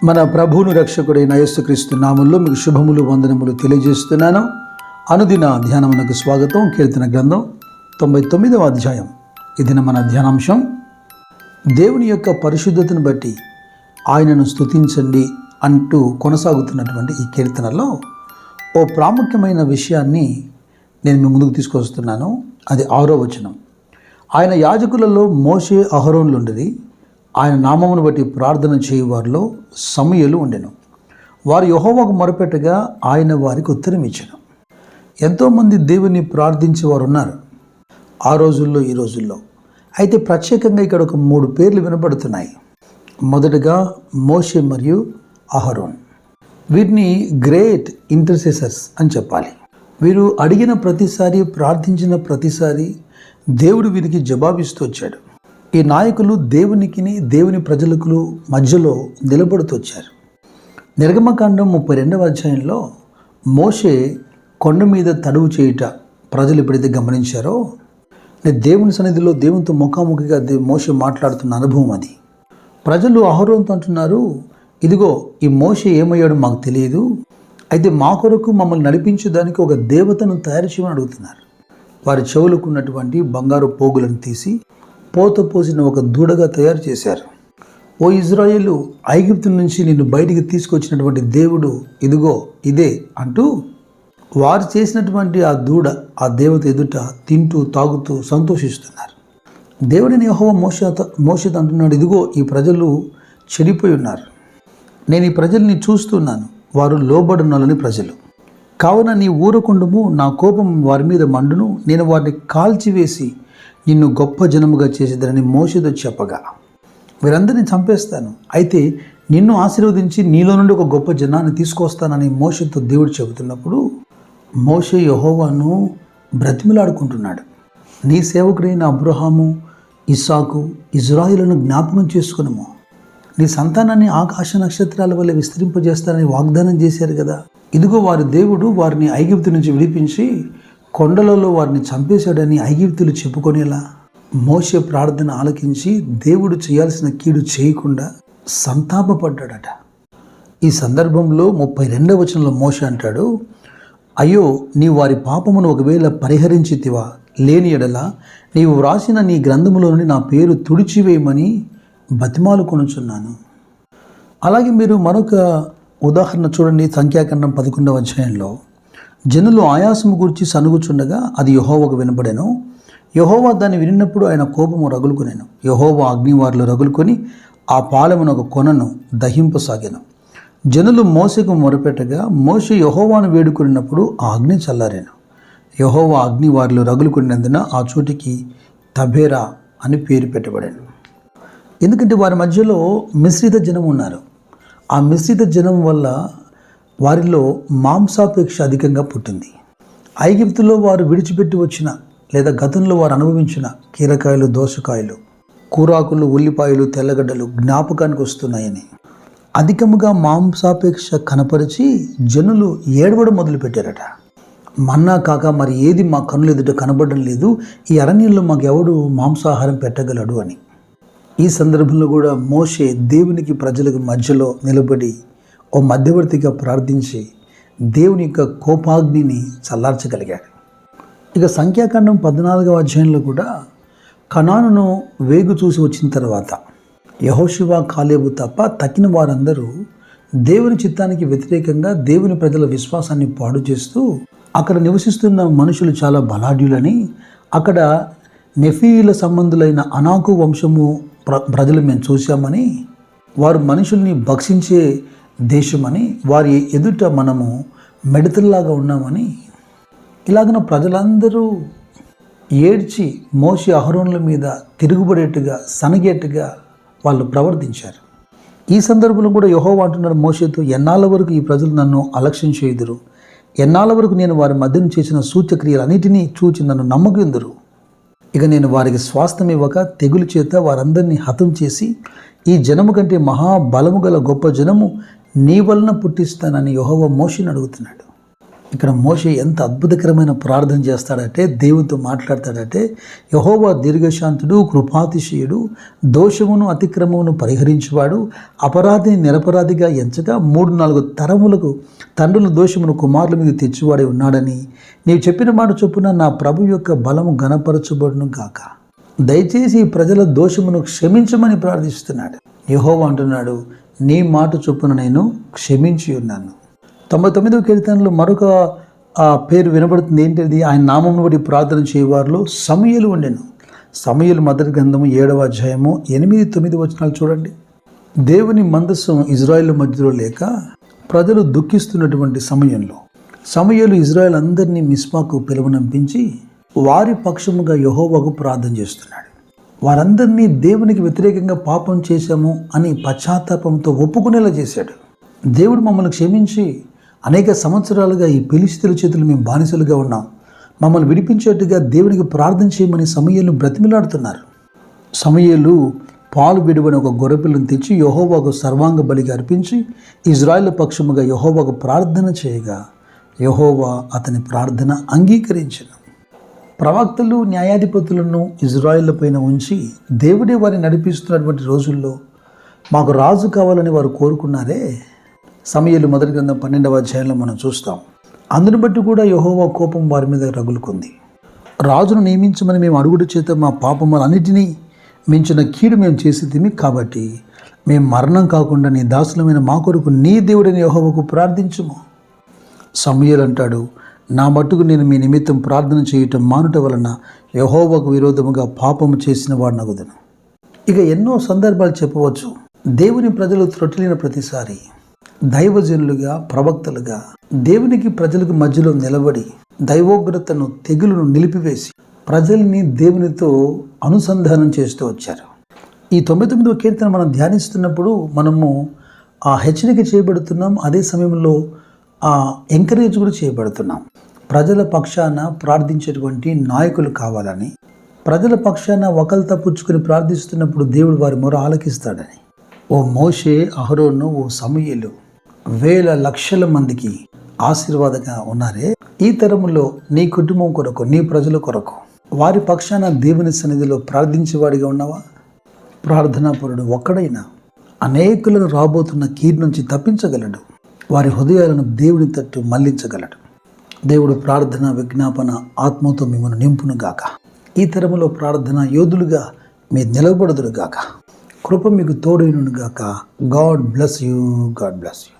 మన ప్రభువును రక్షకుడైన యేసుక్రీస్తు నామములో మీకు శుభములు వందనములు తెలియజేస్తున్నాను. అనుదిన ధ్యానమునకు స్వాగతం. కీర్తన గ్రంథం 99వ అధ్యాయం. ఇది మన ధ్యానాంశం. దేవుని యొక్క పరిశుద్ధతను బట్టి ఆయనను స్తుతించండి అంటూ కొనసాగుతున్నటువంటి ఈ కీర్తనలో ఓ ప్రాముఖ్యమైన విషయాన్ని నేను మీ ముందుకు తీసుకొస్తున్నాను. అది 6వ వచనం. ఆయన యాజకులలో మోషే అహరోనులుండిరి. ఆయన నామమును బట్టి ప్రార్థన చేయువారిలో సమూయేలు ఉండెను. వారు యెహోవాకు మొరపెట్టగా ఆయన వారికి ఉత్తరం ఇచ్చెను. ఎంతోమంది దేవుని ప్రార్థించేవారు ఉన్నారు ఆ రోజుల్లో, ఈ రోజుల్లో. అయితే ప్రత్యేకంగా ఇక్కడ ఒక 3 పేర్లు వినపడుతున్నాయి. మొదటగా మోషే మరియు అహరోన్. వీరిని గ్రేట్ ఇంటర్సెసర్స్ అని చెప్పాలి. వీరు అడిగిన ప్రతిసారి, ప్రార్థించిన ప్రతిసారి దేవుడు వీరికి జవాబిస్తూ వచ్చాడు. ఈ నాయకులు దేవునికి, దేవుని ప్రజలకు మధ్యలో నిలబడుతూ వచ్చారు. నిర్గమకాండం 32వ అధ్యాయంలో మోషే కొండ మీద తడువు చేయుట ప్రజలు ఎప్పుడైతే గమనించారో, దేవుని సన్నిధిలో దేవునితో ముఖాముఖిగా మోషే మాట్లాడుతున్న అనుభవం అది. ప్రజలు అహరోనుతో అంటున్నారు, ఇదిగో ఈ మోషే ఏమయ్యాడో మాకు తెలియదు, అయితే మా కొరకు మమ్మల్ని నడిపించడానికి ఒక దేవతను తయారు చేయమని అడుగుతున్నారు. వారి చెవులకు ఉన్నటువంటి బంగారు పోగులను తీసి పోత పోసిన ఒక దూడగా తయారు చేశారు. ఓ ఇజ్రాయేలు, ఐగుప్తు నుంచి నిన్ను బయటికి తీసుకొచ్చినటువంటి దేవుడు ఇదిగో ఇదే అంటూ వారు చేసినటువంటి ఆ దూడ, ఆ దేవత ఎదుట తింటూ తాగుతూ సంతోషిస్తున్నారు. దేవుడిని యెహోవా మోషేతో అంటున్నాడు, ఇదిగో ఈ ప్రజలు చెడిపోయి ఉన్నారు, నేను ఈ ప్రజల్ని చూస్తున్నాను, వారు లోబడునలని ప్రజలు, కావున నీ ఊరకుండము, నా కోపం వారి మీద మండును, నేను వారిని కాల్చివేసి నిన్ను గొప్ప జనముగా చేసేదని మోషేతో చెప్పగా, వీరందరినీ చంపేస్తాను, అయితే నిన్ను ఆశీర్వదించి నీలో నుండి ఒక గొప్ప జనాన్ని తీసుకొస్తానని మోషేతో దేవుడు చెబుతున్నప్పుడు మోషే యెహోవాను బ్రతిమిలాడుకుంటున్నాడు. నీ సేవకుడైన అబ్రహాము, ఇస్సాకు, ఇజ్రాయిలను జ్ఞాపకం చేసుకునము, నీ సంతానాన్ని ఆకాశ నక్షత్రాల వల్ల విస్తరింపజేస్తానని వాగ్దానం చేశారు కదా. ఇదిగో వారి దేవుడు వారిని ఐగుప్తు నుంచి విడిపించి కొండలలో వారిని చంపేశాడని ఐగుప్తులు చెప్పుకొనేలా మోషే ప్రార్థన ఆలకించి దేవుడు చేయాల్సిన కీడు చేయకుండా సంతాపపడ్డాడట. ఈ సందర్భంలో 32వ వచనంలో మోషే అంటాడు, అయ్యో నీవు వారి పాపమును ఒకవేళ పరిహరించితివా, లేని ఎడల నీవు వ్రాసిన నీ గ్రంథములో నుండి నా పేరు తుడిచివేయమని బతిమాలు కొనుచున్నాను. అలాగే మీరు మరొక ఉదాహరణ చూడండి. సంఖ్యాకాండం 11వ అధ్యాయంలో జనులు ఆయాసము గురించి సనుగుచుండగా అది యెహోవాకు వినపడెను. యెహోవా దాన్ని వినినప్పుడు ఆయన కోపము రగులుకొనెను. యెహోవా అగ్నివారులు రగులుకొని ఆ పాలెమును ఒక కొనను దహింపసాగెను. జనులు మోషేకు మొరపెట్టగా మోషే యెహోవాను వేడుకొనినప్పుడు ఆ అగ్ని చల్లారెను. యెహోవా అగ్నివారులు రగులుకొనినందున ఆ చోటికి తబేరా అని పేరు పెట్టబడెను. ఎందుకంటే వారి మధ్యలో మిశ్రిత జనం ఉన్నారు. ఆ మిశ్రిత జనం వల్ల వారిలో మాంసాపేక్ష అధికంగా పుట్టింది. ఐగుప్తులో వారు విడిచిపెట్టి వచ్చిన లేదా గతంలో వారు అనుభవించిన కీరకాయలు, దోసకాయలు, కూరాకులు, ఉల్లిపాయలు, తెల్లగడ్డలు జ్ఞాపకానికి వస్తున్నాయని అధికముగా మాంసాపేక్ష కనపరిచి జనులు ఏడవడం మొదలుపెట్టారట. మన్నా కాక మరి ఏది మా కన్నులు ఎదుట కనబడడం లేదు, ఈ అరణ్యంలో మాకు ఎవడు మాంసాహారం పెట్టగలడు అని. ఈ సందర్భంలో కూడా మోషే దేవునికి ప్రజలకు మధ్యలో నిలబడి ఓ మధ్యవర్తిగా ప్రార్థించి దేవుని యొక్క కోపాగ్నిని చల్లార్చగలిగాడు. ఇక సంఖ్యాకాండం 14వ అధ్యాయంలో కూడా కనానును వేగు చూసి వచ్చిన తర్వాత యెహోషువ, కాలేబు తప్ప తక్కిన వారందరూ దేవుని చిత్తానికి వ్యతిరేకంగా దేవుని ప్రజల విశ్వాసాన్ని పాడు చేస్తూ అక్కడ నివసిస్తున్న మనుషులు చాలా బలాఢ్యులని, అక్కడ నెఫీయుల సంబంధులైన అనాకు వంశము ప్రజలు మేము చూశామని, వారు మనుషుల్ని భక్షించే దేశమని, వారి ఎదుట మనము మెడతల్లాగా ఉన్నామని, ఇలాగన ప్రజలందరూ ఏడ్చి మోషే అహరోనుల మీద తిరుగుబడేట్టుగా, సనగేట్టుగా వాళ్ళు ప్రవర్తించారు. ఈ సందర్భంలో కూడా యెహోవా అంటున్నాడు మోషేతో, ఎన్నాళ్ళ వరకు ఈ ప్రజలు నన్ను అలక్ష్యం చేయుదురు, ఎన్నాళ్ళ వరకు నేను వారి మధ్యన చేసిన సూచక్రియలన్నిటినీ చూచి నన్ను నమ్మకందురు, ఇక నేను వారికి స్వాస్థ్యం ఇవ్వక తెగులు చేత వారందరినీ హతం చేసి ఈ జనము కంటే మహాబలము గల గొప్ప జనము నీ వలన పుట్టిస్తానని యెహోవా మోషేని అడుగుతున్నాడు. ఇక్కడ మోషే ఎంత అద్భుతకరమైన ప్రార్థన చేస్తాడంటే, దేవునితో మాట్లాడతాడంటే, యెహోవా దీర్ఘశాంతుడు, కృపాతిశయుడు, దోషమును అతిక్రమమును పరిహరించువాడు, అపరాధిని నిరపరాధిగా ఎంచగా 3-4 తరములకు తండ్రుల దోషమును కుమారుల మీద తెచ్చివాడే ఉన్నాడని నీవు చెప్పిన మాట చొప్పున నా ప్రభు యొక్క బలము గణపరచబడును గాక. దయచేసి ఈ ప్రజల దోషమును క్షమించమని ప్రార్థిస్తున్నాడు. యెహోవా అంటున్నాడు, నీ మాట చొప్పున నేను క్షమించి ఉన్నాను. 99వ కీర్తనలో మరొక పేరు వినబడుతుంది. ఏంటిది? ఆయన నామమును బట్టి ప్రార్థన చేయవారిలో సమూయేలు ఉండెను. సమూయేలు మొదటి గ్రంథము 7వ అధ్యాయము 8-9 వచనాలు చూడండి. దేవుని మందస్సం ఇజ్రాయేల్ మధ్యలో లేక ప్రజలు దుఃఖిస్తున్నటువంటి సమయంలో సమూయేలు ఇజ్రాయేల్ అందరినీ మిస్పాకు పిలువనంపించి వారి పక్షముగా యెహోవాకు ప్రార్థన చేస్తున్నాడు. వారందరినీ దేవునికి వ్యతిరేకంగా పాపం చేశాము అని పశ్చాత్తాపంతో ఒప్పుకునేలా చేశాడు. దేవుడు మమ్మల్ని క్షమించి, అనేక సంవత్సరాలుగా ఈ ఫిలిష్తీయుల చేతులు మేము బానిసలుగా ఉన్నాం, మమ్మల్ని విడిపించేట్టుగా దేవునికి ప్రార్థన చేయమని సమూయేలును బ్రతిమిలాడుతున్నారు. సమూయేలు పాలు విడువని ఒక గొర్రెపిల్లను తెచ్చి యెహోవాకు సర్వాంగ బలిగా అర్పించి ఇజ్రాయేల్ పక్షముగా యెహోవాకు ప్రార్థన చేయగా యెహోవా అతని ప్రార్థన అంగీకరించెను. ప్రవక్తలు, న్యాయాధిపతులను ఇజ్రాయేల్ పైన ఉంచి దేవుడే వారిని నడిపిస్తున్నటువంటి రోజుల్లో మాకు రాజు కావాలని వారు కోరుకున్నారే. సమూయేలు మొదటి గ్రంథం 12వ అధ్యాయంలో మనం చూస్తాం. అందును బట్టి కూడా యెహోవా కోపం వారి మీద రగులుకుంది. రాజును నియమించమని మేము అడుగుడు చేత మా పాపములన్నిటినీ మించిన కీడు మేము చేసి కాబట్టి మేము మరణం కాకుండా నీ దాసులమైన మా కొరకు నీ దేవుడైన యెహోవాకు ప్రార్థించుము. సమూయేలు అంటాడు, నా మట్టుకు నేను మీ నిమిత్తం ప్రార్థన చేయటం మానుట వలన యెహోవాకు విరోధముగా పాపము చేసిన వాడినగుదును. ఇక ఎన్నో సందర్భాలు చెప్పవచ్చు. దేవుని ప్రజలు త్రొట్టిలిన ప్రతిసారి దైవజనులుగా, ప్రవక్తలుగా దేవునికి ప్రజలకు మధ్యలో నిలబడి దైవోగ్రతను, తెగులును నిలిపివేసి ప్రజల్ని దేవునితో అనుసంధానం చేస్తూ వచ్చారు. ఈ 99వ కీర్తన మనం ధ్యానిస్తున్నప్పుడు మనము హెచ్చరిక చేయబడుతున్నాం. అదే సమయంలో ఎంకరేజ్ కూడా చేయబడుతున్నాం. ప్రజల పక్షాన ప్రార్థించేటువంటి నాయకులు కావాలని, ప్రజల పక్షాన ఒకరు తప్పుచ్చుకొని ప్రార్థిస్తున్నప్పుడు దేవుడు వారి మొర ఆలకిస్తాడని. ఓ మోషే, అహరోను, ఓ సమూయేలు వేల లక్షల మందికి ఆశీర్వాదంగా ఉన్నారే. ఈ తరములో నీ కుటుంబం కొరకు, నీ ప్రజల కొరకు వారి పక్షాన దేవుని సన్నిధిలో ప్రార్థించేవాడిగా ఉన్నావా? ప్రార్థనాపరుడు ఒక్కడైనా అనేకులను రాబోతున్న కీడు నుంచి తప్పించగలడు. వారి హృదయాలను దేవుని తట్టు మళ్లించగలడు. దేవుడు ప్రార్థన, విజ్ఞాపన ఆత్మతో మిమ్మల్ని నింపును గాక. ఈ తరములో ప్రార్థన యోధులుగా మీరు నిలబడదురు గాక. కృప మీకు తోడైనను గాక. God bless you. God bless you.